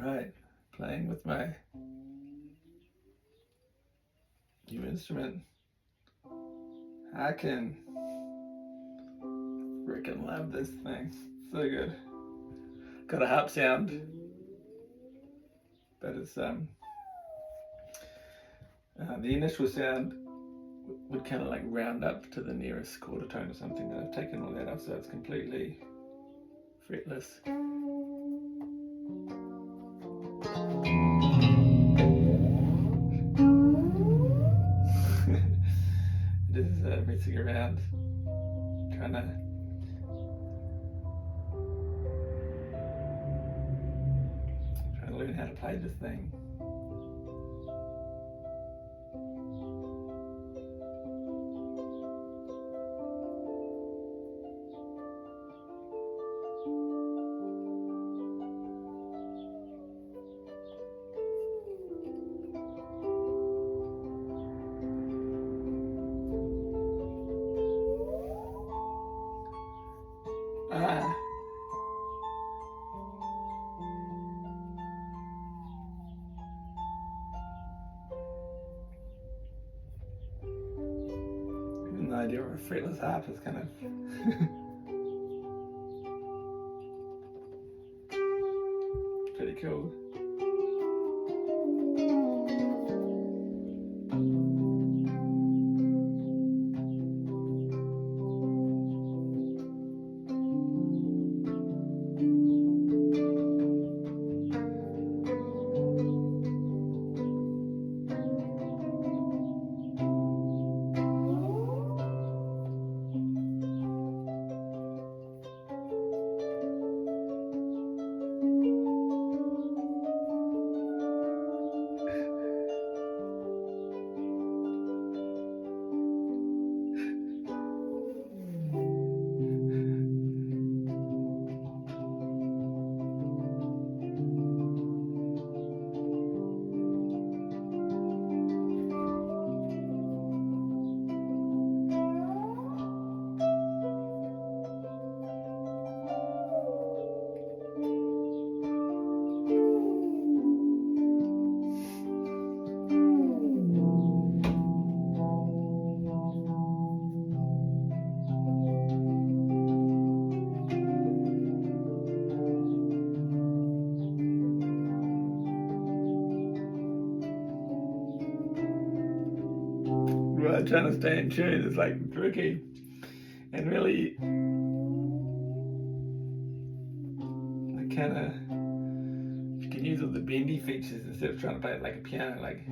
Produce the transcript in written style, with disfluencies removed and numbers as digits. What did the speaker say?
Right, playing with my new instrument. Haken. Freaking love this thing. So good. Got a harp sound, but it's the initial sound would kind of like round up to the nearest quarter tone or something. I've taken all that off, so it's completely fretless. It is messing around, trying to learn how to play this thing. Even the idea of a fretless harp is kind of pretty cool. Well, trying to stay in tune is like tricky, and really I kind of, you can use all the bendy features instead of trying to play it like a piano, like